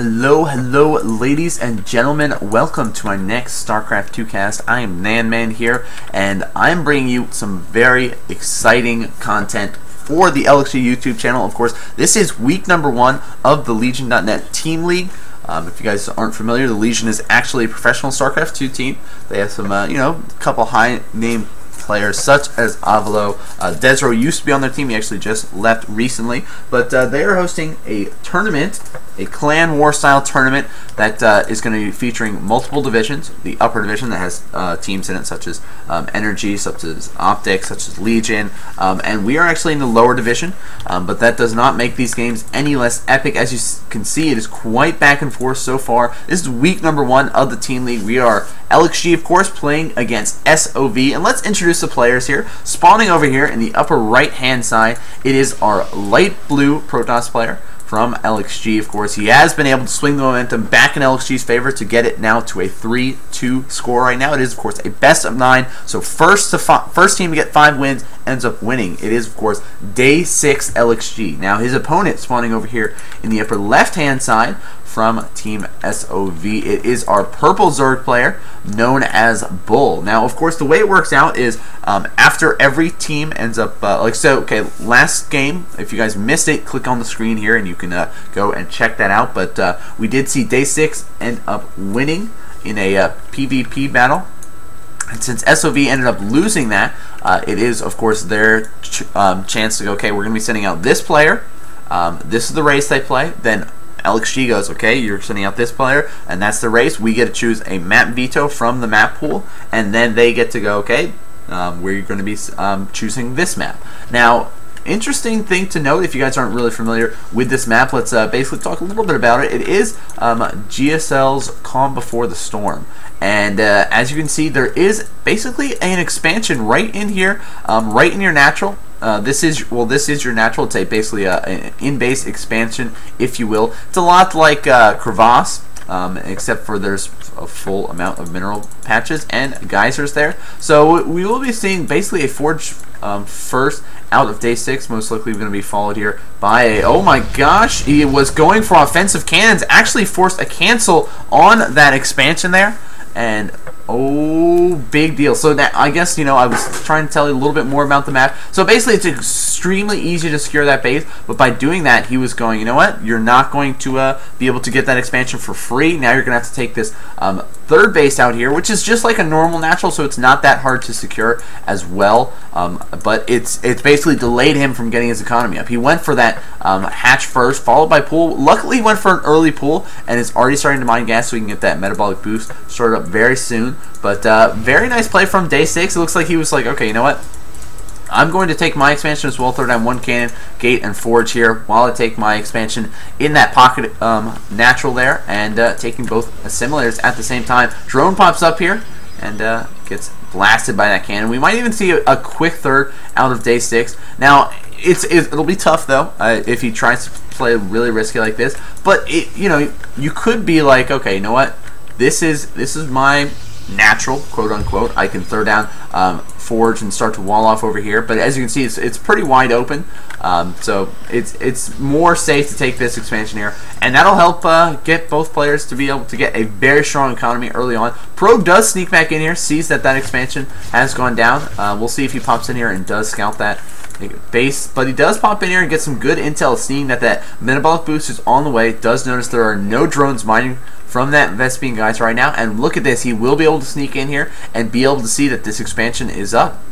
Hello, ladies and gentlemen. Welcome to my next StarCraft 2 cast. I am Nanman here, and I'm bringing you some very exciting content for the LXG YouTube channel. Of course, this is week number 1 of the Legion.net Team League. If you guys aren't familiar, the Legion is actually a professional StarCraft 2 team. They have some, couple high-name players such as Avalo. Desro used to be on their team. He actually just left recently. But they are hosting a tournament, a clan war style tournament that is going to be featuring multiple divisions. The upper division that has teams in it such as Energy, such as Optics, such as Legion. And we are actually in the lower division. But that does not make these games any less epic. As you can see, it is quite back and forth so far. This is week number 1 of the Team League. We are LXG, of course, playing against SoV. And let's introduce the players here. Spawning over here in the upper right hand side, it is our light blue Protoss player from LXG. Of course, he has been able to swing the momentum back in LXG's favor to get it now to a 3-2 score right now. It is, of course, a best of 9. So first team to get 5 wins ends up winning. It is, of course, DaySixLXG. Now his opponent spawning over here in the upper left hand side from Team SoV, it is our purple Zerg player known as Bull. Now, of course, the way it works out is after every team ends up okay, last game, if you guys missed it, click on the screen here and you can go and check that out. But we did see Day6 end up winning in a PvP battle. And since SoV ended up losing that, it is, of course, their chance to go, okay, we're going to be sending out this player. This is the race they play. Then LXG goes, okay, you're sending out this player, and that's the race. We get to choose a map veto from the map pool, and then they get to go, okay, we're going to be choosing this map. Now, interesting thing to note, if you guys aren't really familiar with this map, let's basically talk a little bit about it. It is GSL's Calm Before the Storm. And as you can see, there is basically an expansion right in here, right in your natural. This is your natural. It's basically an in-base expansion, if you will. It's a lot like Crevasse, except for there's a full amount of mineral patches and geysers there. So we will be seeing basically a Forge first out of Day6, most likely going to be followed here by a, oh my gosh, he was going for offensive cannons, actually forced a cancel on that expansion there. And oh, big deal. So that, I guess, I was trying to tell you a little bit more about the map. So basically, it's extremely easy to secure that base, but by doing that, he was going, you know what, you're not going to be able to get that expansion for free. Now you're going to have to take this third base out here, which is just like a normal natural, so it's not that hard to secure as well. But it's basically delayed him from getting his economy up. He went for that hatch first, followed by pool. Luckily, he went for an early pool, and is already starting to mine gas so he can get that metabolic boost started up very soon. But very nice play from Day6. It looks like he was like, okay, you know what? I'm going to take my expansion as well, throw down 1 cannon, gate, and forge here while I take my expansion in that pocket natural there, and taking both simulators at the same time. Drone pops up here and gets blasted by that cannon. We might even see a quick third out of Day6. Now, it'll be tough though if he tries to play really risky like this. But you could be like, okay, you know what? This is my natural, quote unquote. I can throw down forge and start to wall off over here, but as you can see, it's pretty wide open, so it's more safe to take this expansion here, and that'll help get both players to be able to get a very strong economy early on. Pro does sneak back in here, sees that expansion has gone down. We'll see if he pops in here and does scout that base, but he does pop in here and get some good intel, seeing that metabolic boost is on the way. Does notice there are no drones mining from that Vespene guys right now, and look at this, he will be able to sneak in here and be able to see that this expansion is up.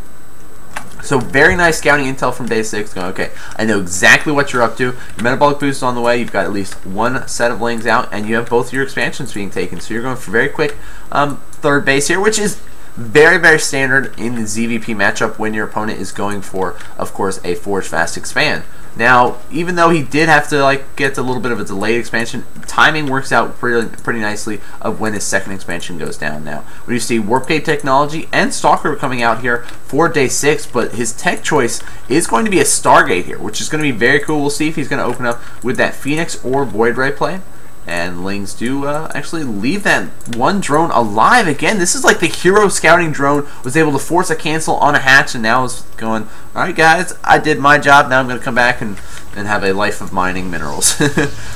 So very nice scouting intel from Day6, going, okay, I know exactly what you're up to. Your metabolic boost is on the way, you've got at least 1 set of lings out, and you have both your expansions being taken, so you're going for very quick third base here, which is very, very standard in the ZvP matchup when your opponent is going for, of course, a Forge Fast Expand. Now, even though he did have to get a little bit of a delayed expansion, timing works out pretty nicely of when his second expansion goes down. Now, when you see Warp Gate technology and Stalker coming out here for Day6, but his tech choice is going to be a Stargate here, which is going to be very cool. We'll see if he's going to open up with that Phoenix or Void Ray play. And Lings do actually leave that one drone alive. Again, this is like the hero scouting drone was able to force a cancel on a hatch, and now is going, alright guys, I did my job, now I'm going to come back and have a life of mining minerals.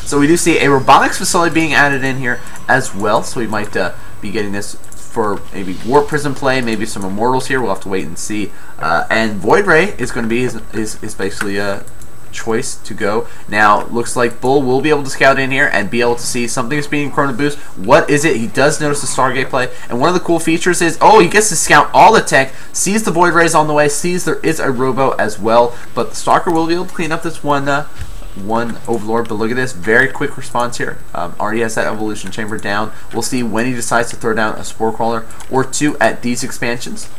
So we do see a robotics facility being added in here as well, so we might be getting this for maybe Warp Prism play, maybe some Immortals here, we'll have to wait and see. And Void Ray is going to be his basically choice to go. Now looks like Bull will be able to scout in here and be able to see something is being Chrono Boost. What is it? He does notice the Stargate play, and one of the cool features is, oh, he gets to scout all the tech, sees the Void Rays on the way, sees there is a Robo as well, but the Stalker will be able to clean up this one Overlord. But look at this, very quick response here. Already has that Evolution Chamber down. We'll see when he decides to throw down a Spore Crawler or two at these expansions.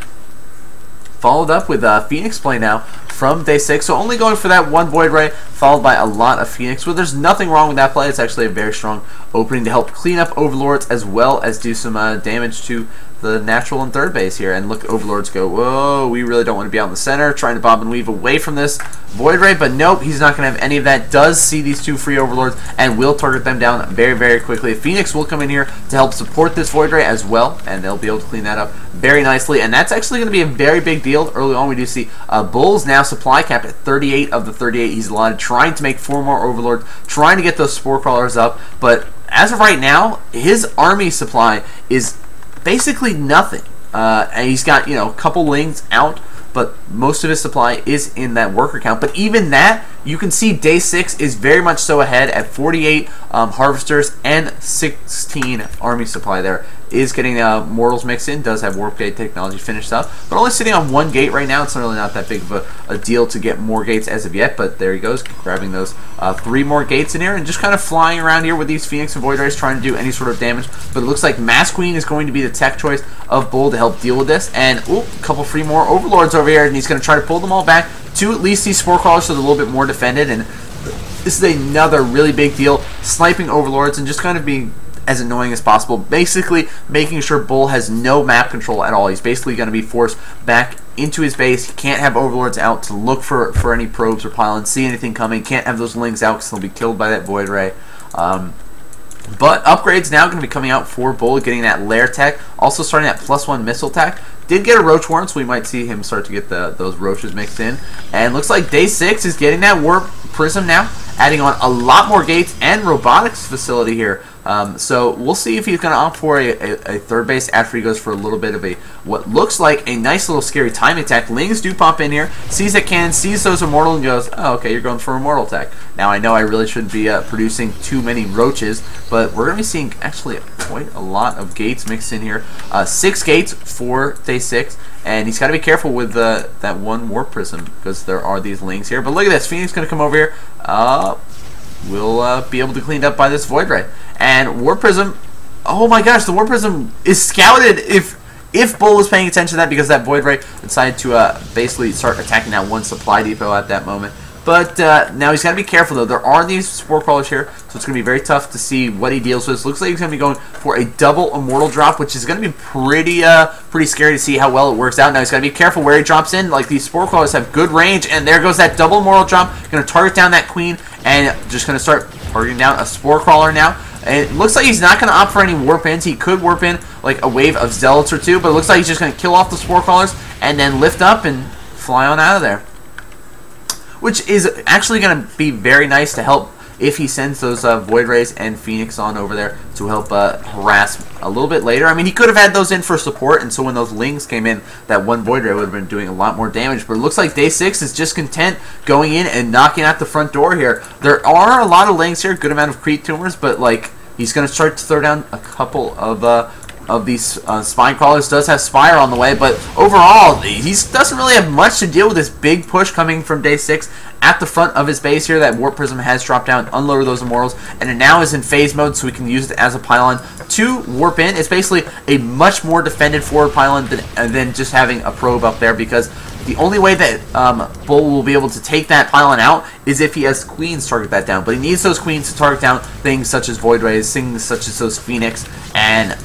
Followed up with Phoenix play now from Day 6. So only going for that one Void Ray, followed by a lot of Phoenix. Well, there's nothing wrong with that play. It's actually a very strong opening to help clean up Overlords as well as do some damage to the natural and third base here. And look, Overlords go, whoa, we really don't want to be out in the center, trying to bob and weave away from this Void Ray, but nope, he's not going to have any of that. Does see these two free Overlords and will target them down very, very quickly. Phoenix will come in here to help support this Void Ray as well, and they'll be able to clean that up very nicely, and that's actually going to be a very big deal. Early on, we do see Bull's now supply cap at 38 of the 38 he's allotted, trying to make 4 more Overlords, trying to get those Spore Crawlers up, but as of right now, his army supply is basically nothing. And he's got, you know, a couple Lings out, but most of his supply is in that worker count. But even that, you can see Day 6 is very much so ahead at 48 Harvesters and 16 army supply there. Is getting Mortals mixed in, does have Warp Gate technology finished up, but only sitting on 1 gate right now. It's really not that big of a deal to get more gates as of yet, but there he goes, grabbing those 3 more gates in here and just kind of flying around here with these Phoenix and Void Rays trying to do any sort of damage. But it looks like Mass Queen is going to be the tech choice of Bull to help deal with this, and a couple free more Overlords over here, and he's going to try to pull them all back to at least these Spore Crawlers so they're a little bit more defended. And this is another really big deal, sniping Overlords and just kind of being as annoying as possible, basically making sure Bull has no map control at all. He's basically going to be forced back into his base. He can't have Overlords out to look for any probes or pylons, see anything coming, can't have those Lings out because they'll be killed by that Void Ray. But upgrades now going to be coming out for Bull, getting that Lair tech, also starting that +1 missile tech. Did get a Roach Warren, so we might see him start to get those Roaches mixed in. And looks like Day 6 is getting that Warp Prism now, adding on a lot more gates and robotics facility here. So we'll see if he's going to opt for a third base after he goes for a little bit of what looks like a nice little scary time attack. Lings do pop in here, sees that cannon, sees those Immortal, and goes, oh, okay, you're going for Immortal tech. Now I know I really shouldn't be producing too many Roaches, but we're going to be seeing actually quite a lot of gates mixed in here. 6 gates for Day 6. And he's got to be careful with that one Warp Prism because there are these Lings here. But look at this. Phoenix going to come over here. Will be able to be cleaned up by this Void Ray. And Warp Prism, oh my gosh, the Warp Prism is scouted if Bull was paying attention to that, because that Void Ray decided to basically start attacking that one supply depot at that moment. But now he's got to be careful, though. There are these Spore Crawlers here, so it's going to be very tough to see what he deals with. Looks like he's going to be going for a double Immortal drop, which is going to be pretty scary to see how well it works out. Now he's got to be careful where he drops in. Like, these Spore Crawlers have good range, and there goes that double Immortal drop. Going to target down that Queen, and just going to start targeting down a Spore Crawler now. And it looks like he's not going to opt for any Warp Ins. He could Warp in, like, a wave of Zealots or two, but it looks like he's just going to kill off the Spore Crawlers and then lift up and fly on out of there. Which is actually going to be very nice to help if he sends those Void Rays and Phoenix on over there to help harass a little bit later. I mean, he could have had those in for support, and so when those Lings came in, that one Void Ray would have been doing a lot more damage. But it looks like Day 6 is just content going in and knocking out the front door here. There are a lot of Lings here, good amount of Creep Tumors, but like he's going to start to throw down a couple of these Spine Crawlers. Does have Spire on the way, but overall, he doesn't really have much to deal with this big push coming from Day 6 at the front of his base here. That Warp Prism has dropped down, unloaded those Immortals, and it now is in phase mode, so we can use it as a pylon to warp in. It's basically a much more defended forward pylon than just having a probe up there, because the only way that Bull will be able to take that pylon out is if he has Queens target that down. But he needs those Queens to target down things such as Void Rays, things such as those Phoenix, and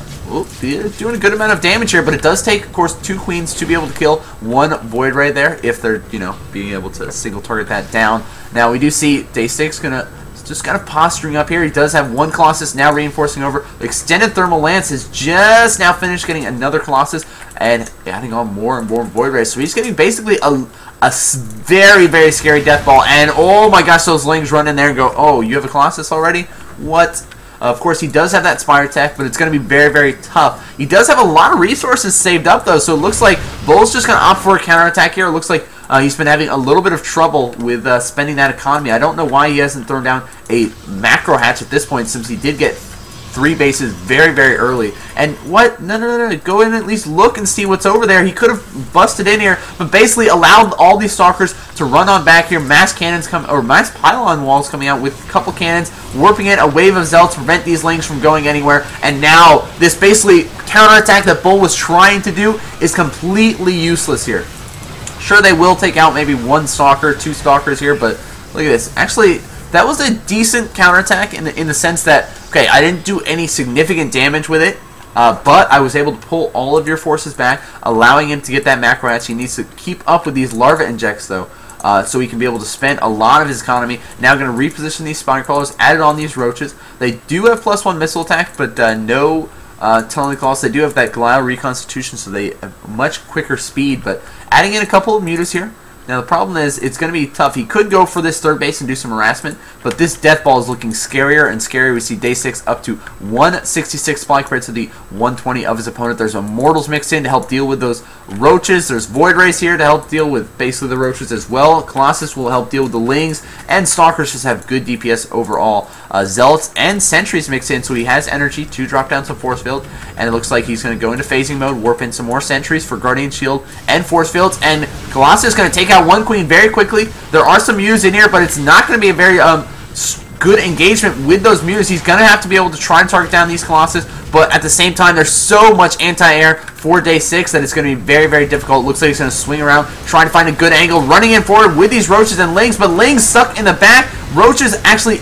doing a good amount of damage here, but it does take, of course, 2 Queens to be able to kill one Void Ray there if they're, you know, being able to single target that down. Now we do see Day 6 gonna just kind of posturing up here. He does have one Colossus now reinforcing over. Extended Thermal Lance is just now finished getting another Colossus and adding on more and more Void Rays. So he's getting basically a very, very scary Death Ball. And oh my gosh, those Lings run in there and go, oh, you have a Colossus already? What? Of course, he does have that Spire Tech, but it's going to be very, very tough. He does have a lot of resources saved up, though, so it looks like Bull's just going to opt for a counterattack here. It looks like he's been having a little bit of trouble with spending that economy. I don't know why he hasn't thrown down a Macro Hatch at this point, since he did get 3 bases very, very early. And what? No. Go in and at least look and see what's over there. He could have busted in here, but basically allowed all these Stalkers to run on back here. Mass cannons come, or mass pylon walls coming out with a couple cannons, warping it, a wave of Zealots to prevent these Lings from going anywhere. And now this basically counterattack that Bull was trying to do is completely useless here. Sure, they will take out maybe 1 Stalker, 2 Stalkers here, but look at this. Actually, that was a decent counterattack in the sense that, okay, I didn't do any significant damage with it, but I was able to pull all of your forces back, allowing him to get that Macro Hatch. He needs to keep up with these Larva Injects, though, so he can be able to spend a lot of his economy. Now going to reposition these Spine Crawlers, added on these Roaches. They do have +1 missile attack, but no Tunneling Claws. They do have that Glial Reconstitution, so they have much quicker speed, but adding in a couple of Mutas here. Now, the problem is, it's going to be tough. He could go for this 3rd base and do some harassment, but this Death Ball is looking scarier and scarier. We see Day6 up to 166 supply compared to the 120 of his opponent. There's Immortals mixed in to help deal with those Roaches. There's Void Rays here to help deal with basically the Roaches as well. Colossus will help deal with the Lings, and Stalkers just have good DPS overall. Zealots and Sentries mixed in, so he has energy to drop down some Force Field, and it looks like he's going to go into phasing mode, warp in some more Sentries for Guardian Shield and Force Fields, and Colossus is going to take out 1 Queen very quickly. There are some Mutas in here, but it's not going to be a very good engagement with those Mutas. He's going to have to be able to try and target down these Colossus, but at the same time, there's so much anti-air for Day6 that it's going to be very, very difficult. It looks like he's going to swing around, trying to find a good angle, running in forward with these Roaches and Lings, but Lings suck in the back. Roaches actually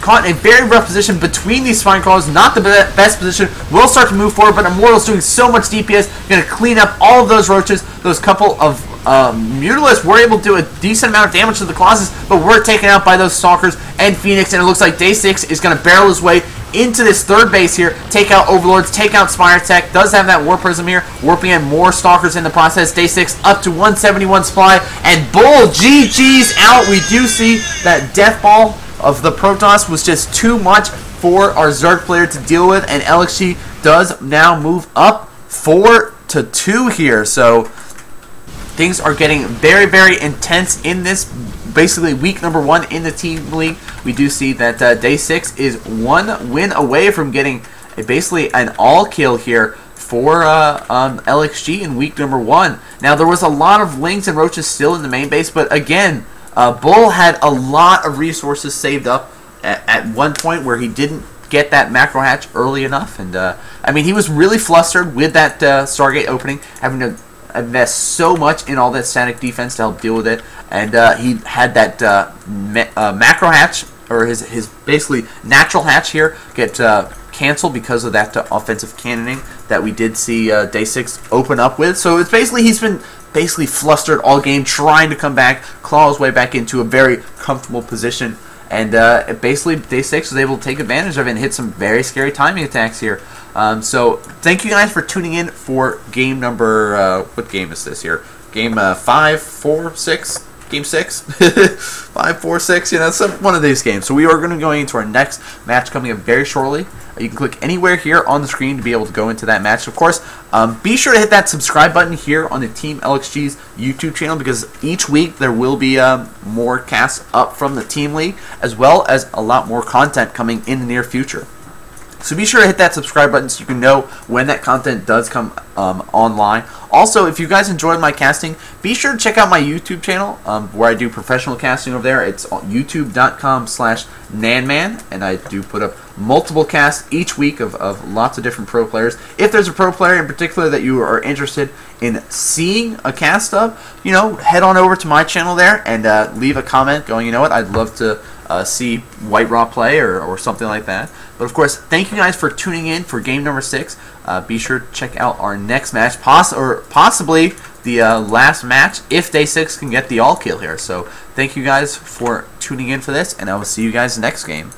caught in a very rough position between these Spine Crawlers, not the best position. Will start to move forward, but Immortal's doing so much DPS, going to clean up all of those Roaches. Those couple of Mutalisks were able to do a decent amount of damage to the Colossus, but were taken out by those Stalkers and Phoenix, and it looks like Day6 is going to barrel his way into this 3rd base here, take out Overlords, take out Spire Tech, does have that Warp Prism here, warping in more Stalkers in the process. Day6 up to 171 supply, and Bull, GG's out. We do see that Death Ball of the Protoss was just too much for our Zerg player to deal with, and LXG does now move up 4-2 here. So things are getting very, very intense in this basically week number 1 in the team league. We do see that Day6 is 1 win away from getting basically an all kill here for LXG in week number 1. Now, there was a lot of Lings and Roaches still in the main base, but again, Bull had a lot of resources saved up at one point where he didn't get that Macro Hatch early enough, and I mean, he was really flustered with that Stargate opening, having to invest so much in all that static defense to help deal with it, and he had that Macro Hatch, or his basically natural hatch here, get canceled because of that offensive cannoning that we did see Day6 open up with. So it's basically, he's been basically flustered all game, trying to come back, claw his way back into a very comfortable position, and basically Day6 was able to take advantage of it and hit some very scary timing attacks here. So thank you guys for tuning in for game number, what game is this here? Game 5, 4, 6? Game 6? 5, 4, 6, you know, one of these games. So we are going to be going into our next match coming up very shortly. You can click anywhere here on the screen to be able to go into that match. Of course, be sure to hit that subscribe button here on the Team LXG's YouTube channel, because each week there will be more casts up from the Team League, as well as a lot more content coming in the near future. So be sure to hit that subscribe button so you can know when that content does come online. Also, if you guys enjoyed my casting, be sure to check out my YouTube channel where I do professional casting over there. It's youtube.com/nanman, and I do put up multiple casts each week of lots of different pro players. If there's a pro player in particular that you are interested in seeing a cast of, you know, head on over to my channel there and leave a comment going, you know what, I'd love to see White Raw play or something like that. But of course, thank you guys for tuning in for game number 6. Be sure to check out our next match, possibly the last match if Day 6 can get the all kill here. So thank you guys for tuning in for this, and I will see you guys next game.